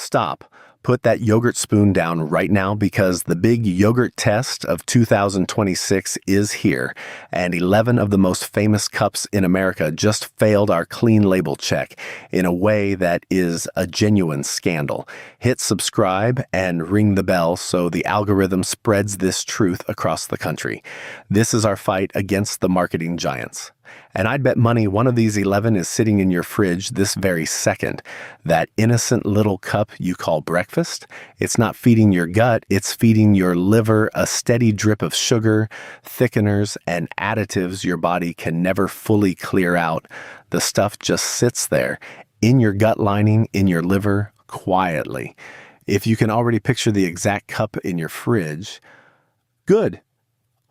Stop. Put that yogurt spoon down right now because the big yogurt test of 2026 is here, and 11 of the most famous cups in America just failed our clean label check in a way that is a genuine scandal. Hit subscribe and ring the bell so the algorithm spreads this truth across the country. This is our fight against the marketing giants. And I'd bet money one of these 11 is sitting in your fridge this very second. That innocent little cup you call breakfast, it's not feeding your gut, it's feeding your liver a steady drip of sugar, thickeners, and additives your body can never fully clear out. The stuff just sits there, in your gut lining, in your liver, quietly. If you can already picture the exact cup in your fridge, good.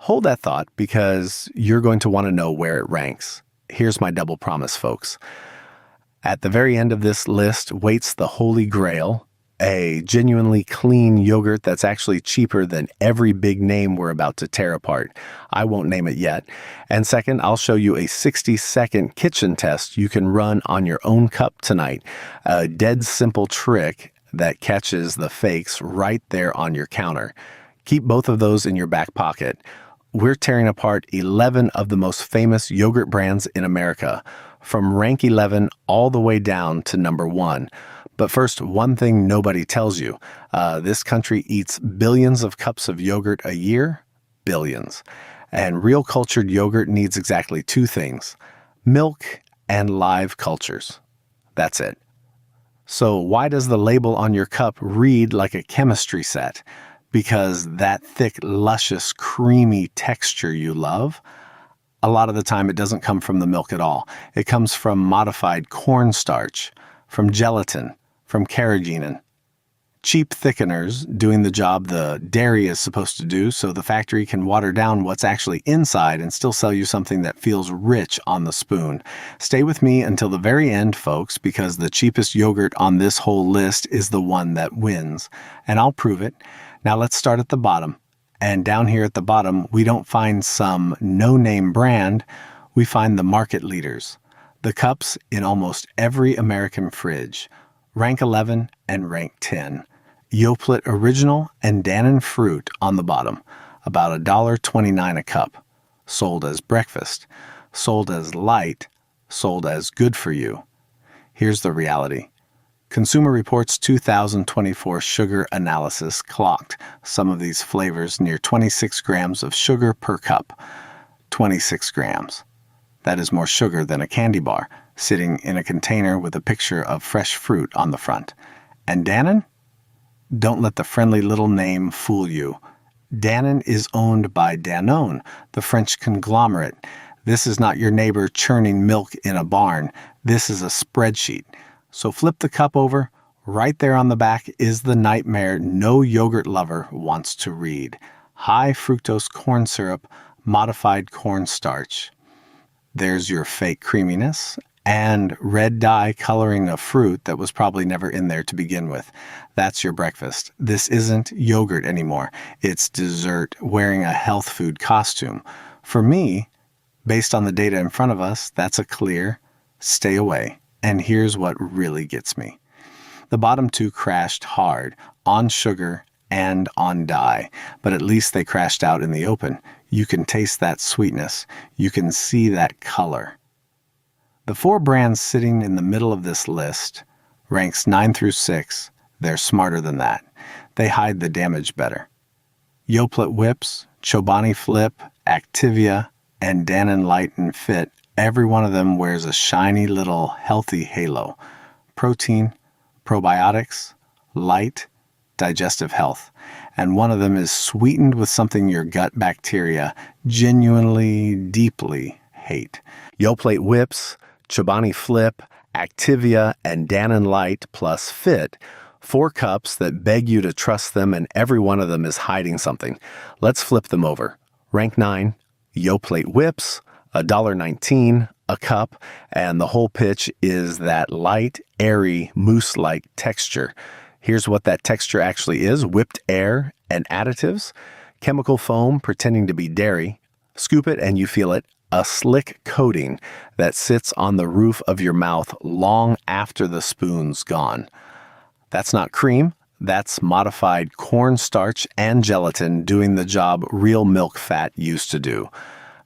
Hold that thought because you're going to want to know where it ranks. Here's my double promise, folks. At the very end of this list waits the Holy Grail, a genuinely clean yogurt that's actually cheaper than every big name we're about to tear apart. I won't name it yet. And second, I'll show you a 60-second kitchen test you can run on your own cup tonight. A dead simple trick that catches the fakes right there on your counter. Keep both of those in your back pocket. We're tearing apart 11 of the most famous yogurt brands in America, from rank 11 all the way down to number 1. But first, one thing nobody tells you. This country eats billions of cups of yogurt a year. Billions. And real cultured yogurt needs exactly 2 things: milk and live cultures. That's it. So why does the label on your cup read like a chemistry set? Because that thick, luscious, creamy texture you love, a lot of the time it doesn't come from the milk at all. It comes from modified cornstarch, from gelatin, from carrageenan. Cheap thickeners doing the job the dairy is supposed to do so the factory can water down what's actually inside and still sell you something that feels rich on the spoon. Stay with me until the very end, folks, because the cheapest yogurt on this whole list is the one that wins. And I'll prove it. Now let's start at the bottom. And down here at the bottom, we don't find some no-name brand, we find the market leaders. The cups in almost every American fridge. Rank 11 and rank 10. Yoplait Original and Dannon Fruit on the bottom. About $1.29 a cup. Sold as breakfast. Sold as light. Sold as good for you. Here's the reality. Consumer Reports 2024 sugar analysis clocked some of these flavors near 26 grams of sugar per cup. 26 grams. That is more sugar than a candy bar, sitting in a container with a picture of fresh fruit on the front. And Dannon? Don't let the friendly little name fool you. Dannon is owned by Dannon, the French conglomerate. This is not your neighbor churning milk in a barn. This is a spreadsheet. So flip the cup over. Right there on the back is the nightmare no yogurt lover wants to read. High fructose corn syrup, modified cornstarch. There's your fake creaminess and red dye coloring a fruit that was probably never in there to begin with. That's your breakfast. This isn't yogurt anymore. It's dessert wearing a health food costume. For me, based on the data in front of us, that's a clear stay away. And here's what really gets me. The bottom 2 crashed hard, on sugar and on dye, but at least they crashed out in the open. You can taste that sweetness. You can see that color. The 4 brands sitting in the middle of this list, ranks 9 through 6, they're smarter than that. They hide the damage better. Yoplait Whips, Chobani Flip, Activia, and Dannon Light and Fit, every one of them wears a shiny little healthy halo. Protein, probiotics, light, digestive health. And one of them is sweetened with something your gut bacteria genuinely, deeply hate. Yoplait Whips, Chobani Flip, Activia, and Dannon Light plus Fit. 4 cups that beg you to trust them, and every one of them is hiding something. Let's flip them over. Rank 9, Yoplait Whips, $1.19 a cup, and the whole pitch is that light, airy, mousse-like texture. Here's what that texture actually is: whipped air and additives, chemical foam pretending to be dairy. Scoop it and you feel it. A slick coating that sits on the roof of your mouth long after the spoon's gone. That's not cream. That's modified cornstarch and gelatin doing the job real milk fat used to do.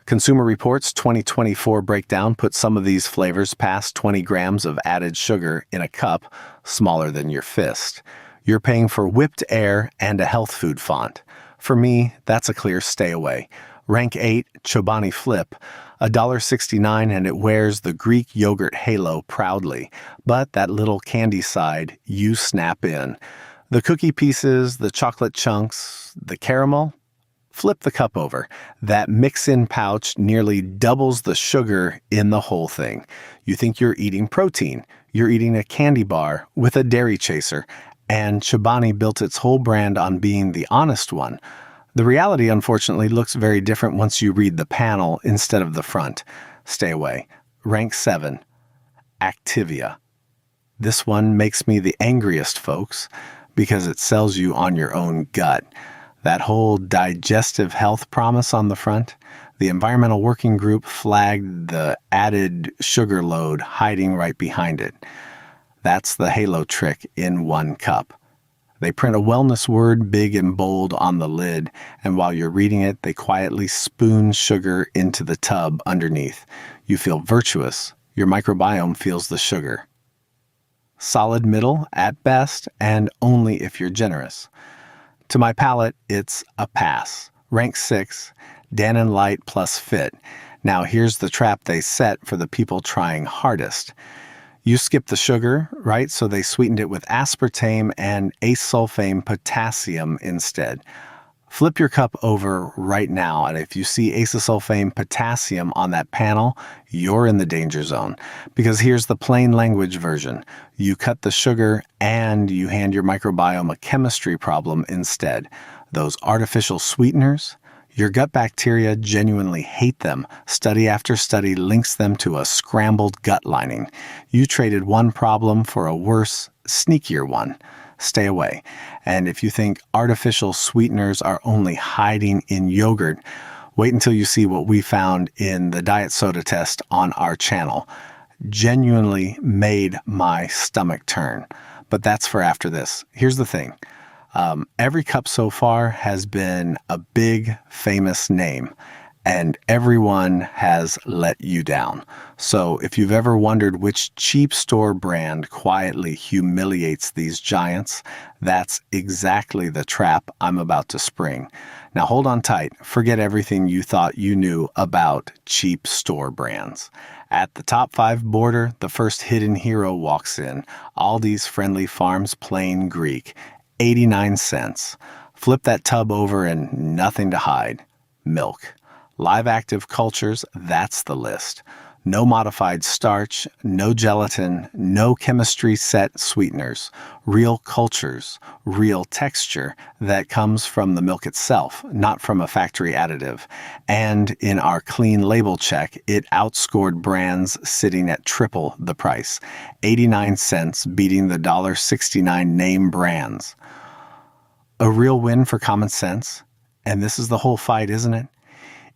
Consumer Reports 2024 breakdown put some of these flavors past 20 grams of added sugar in a cup smaller than your fist. You're paying for whipped air and a health food font. For me, that's a clear stay away. Rank 8, Chobani Flip, $1.69, and it wears the Greek yogurt halo proudly. But that little candy side, you snap in. The cookie pieces, the chocolate chunks, the caramel, flip the cup over. That mix-in pouch nearly doubles the sugar in the whole thing. You think you're eating protein. You're eating a candy bar with a dairy chaser. And Chobani built its whole brand on being the honest one. The reality, unfortunately, looks very different once you read the panel instead of the front. Stay away. Rank 7, Activia. This one makes me the angriest, folks, because it sells you on your own gut. That whole digestive health promise on the front, the Environmental Working Group flagged the added sugar load hiding right behind it. That's the halo trick in one cup. They print a wellness word big and bold on the lid, and while you're reading it, they quietly spoon sugar into the tub underneath. You feel virtuous. Your microbiome feels the sugar. Solid middle at best, and only if you're generous. To my palate, it's a pass. Rank 6, Dannon Light plus Fit. Now here's the trap they set for the people trying hardest. You skip the sugar, right? So they sweetened it with aspartame and acesulfame potassium instead. Flip your cup over right now, and if you see acesulfame potassium on that panel, you're in the danger zone. Because here's the plain language version. You cut the sugar and you hand your microbiome a chemistry problem instead. Those artificial sweeteners, your gut bacteria genuinely hate them. Study after study links them to a scrambled gut lining. You traded one problem for a worse, sneakier one. Stay away. And if you think artificial sweeteners are only hiding in yogurt, wait until you see what we found in the diet soda test on our channel. Genuinely made my stomach turn. But that's for after this. Here's the thing. Every cup so far has been a big, famous name, and everyone has let you down. So if you've ever wondered which cheap store brand quietly humiliates these giants, that's exactly the trap I'm about to spring. Now hold on tight. Forget everything you thought you knew about cheap store brands. At the top 5 border, the first hidden hero walks in. Aldi's Friendly Farms Plain Greek. 89 cents. Flip that tub over and nothing to hide. Milk. Live active cultures, that's the list. No modified starch, no gelatin, no chemistry set sweeteners. Real cultures, real texture that comes from the milk itself, not from a factory additive. And in our clean label check, it outscored brands sitting at triple the price. 89 cents beating the $1.69 name brands. A real win for common sense. And this is the whole fight, isn't it?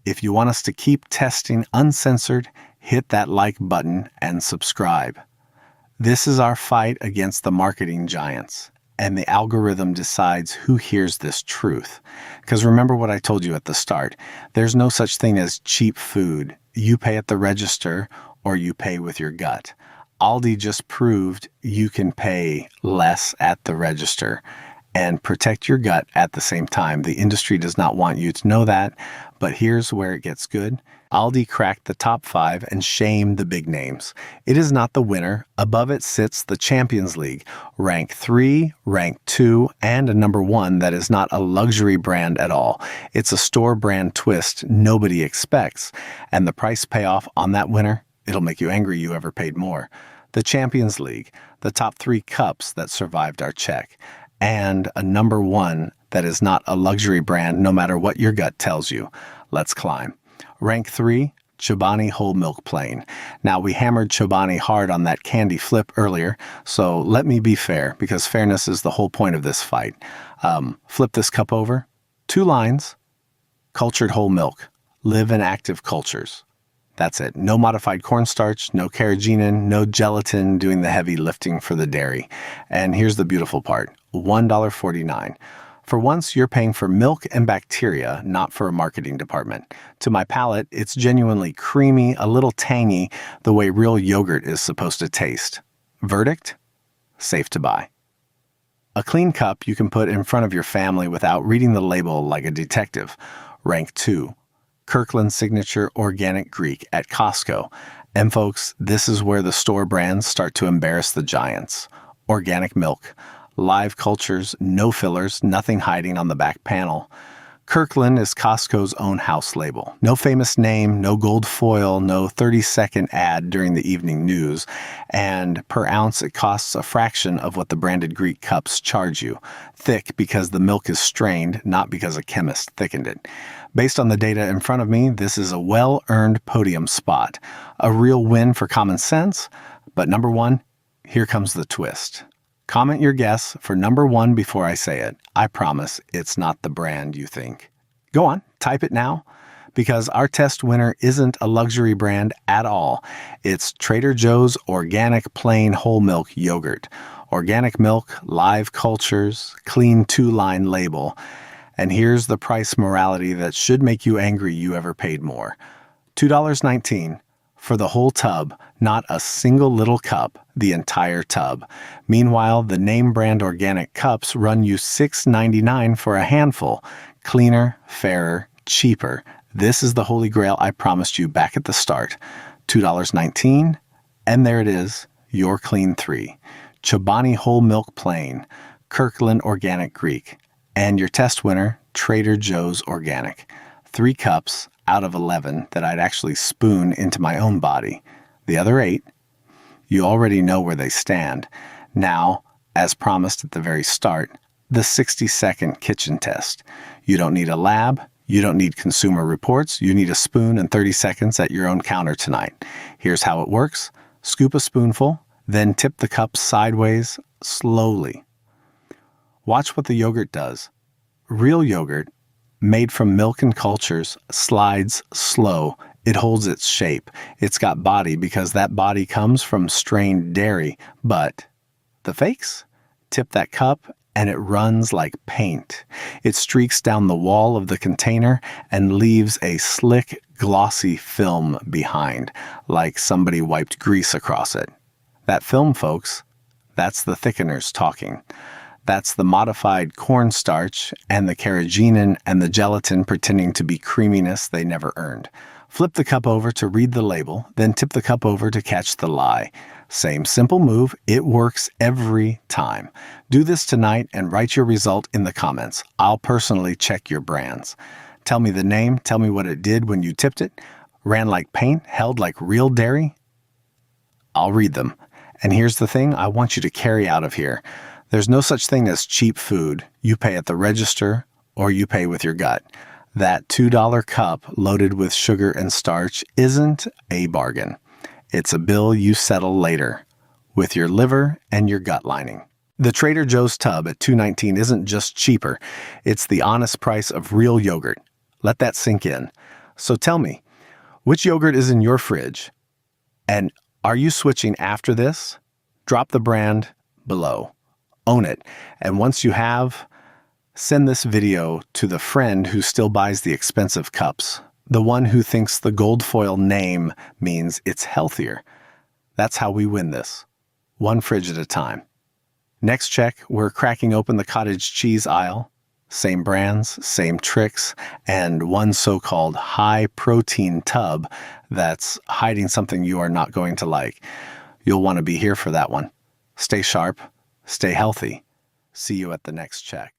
If you want us to keep testing uncensored, hit that like button and subscribe. This is our fight against the marketing giants, and the algorithm decides who hears this truth. Because remember what I told you at the start, there's no such thing as cheap food. You pay at the register or you pay with your gut. Aldi just proved you can pay less at the register and protect your gut at the same time. The industry does not want you to know that, but here's where it gets good. Aldi cracked the top 5 and shamed the big names. It is not the winner. Above it sits the Champions League, rank 3, rank 2, and a number 1 that is not a luxury brand at all. It's a store brand twist nobody expects. And the price payoff on that winner, it'll make you angry you ever paid more. The Champions League, the top 3 cups that survived our check. And a number 1 that is not a luxury brand no matter what your gut tells you. Let's climb. Rank 3, Chobani Whole Milk Plain. Now, we hammered Chobani hard on that candy flip earlier, so let me be fair, because fairness is the whole point of this fight. Flip this cup over. 2 lines. Cultured whole milk. Live in active cultures. That's it. No modified cornstarch, no carrageenan, no gelatin doing the heavy lifting for the dairy. And here's the beautiful part, $1.49. For once, you're paying for milk and bacteria, not for a marketing department. To my palate, it's genuinely creamy, a little tangy, the way real yogurt is supposed to taste. Verdict? Safe to buy. A clean cup you can put in front of your family without reading the label like a detective. Rank 2. Kirkland Signature Organic Greek at Costco. And folks, this is where the store brands start to embarrass the giants. Organic milk. Live cultures, no fillers, nothing hiding on the back panel. Kirkland is Costco's own house label. No famous name, no gold foil, no 30-second ad during the evening news, and per ounce it costs a fraction of what the branded Greek cups charge you. Thick because the milk is strained, not because a chemist thickened it. Based on the data in front of me, this is a well-earned podium spot. A real win for common sense, but number one, here comes the twist. Comment your guess for number one before I say it. I promise it's not the brand you think. Go on, type it now, because our test winner isn't a luxury brand at all. It's Trader Joe's Organic Plain Whole Milk Yogurt. Organic milk, live cultures, clean 2-line label. And here's the price morality that should make you angry you ever paid more. $2.19. For the whole tub, not a single little cup, the entire tub. Meanwhile, the name brand organic cups run you $6.99 for a handful. Cleaner, fairer, cheaper. This is the holy grail I promised you back at the start. $2.19, and there it is, your clean 3. Chobani Whole Milk Plain, Kirkland Organic Greek, and your test winner, Trader Joe's Organic. 3 cups out of 11 that I'd actually spoon into my own body. The other 8, you already know where they stand. Now, as promised at the very start, the 60-second kitchen test. You don't need a lab, you don't need consumer reports, you need a spoon and 30 seconds at your own counter tonight. Here's how it works. Scoop a spoonful, then tip the cup sideways, slowly. Watch what the yogurt does. Real yogurt, made from milk and cultures, slides slow. It holds its shape. It's got body because that body comes from strained dairy. But the fakes? Tip that cup and it runs like paint. It streaks down the wall of the container and leaves a slick, glossy film behind, like somebody wiped grease across it. That film, folks, that's the thickeners talking. That's the modified cornstarch and the carrageenan and the gelatin pretending to be creaminess they never earned. Flip the cup over to read the label, then tip the cup over to catch the lie. Same simple move, it works every time. Do this tonight and write your result in the comments. I'll personally check your brands. Tell me the name, tell me what it did when you tipped it. Ran like paint, held like real dairy. I'll read them. And here's the thing I want you to carry out of here. There's no such thing as cheap food. You pay at the register or you pay with your gut. That $2 cup loaded with sugar and starch isn't a bargain. It's a bill you settle later with your liver and your gut lining. The Trader Joe's tub at $2.19 isn't just cheaper. It's the honest price of real yogurt. Let that sink in. So tell me, which yogurt is in your fridge? And are you switching after this? Drop the brand below. Own it. And once you have, send this video to the friend who still buys the expensive cups, the one who thinks the gold foil name means it's healthier. That's how we win this, one fridge at a time. Next check, we're cracking open the cottage cheese aisle. Same brands, same tricks, and one so-called high-protein tub that's hiding something you are not going to like. You'll want to be here for that one. Stay sharp. Stay healthy. See you at the next check.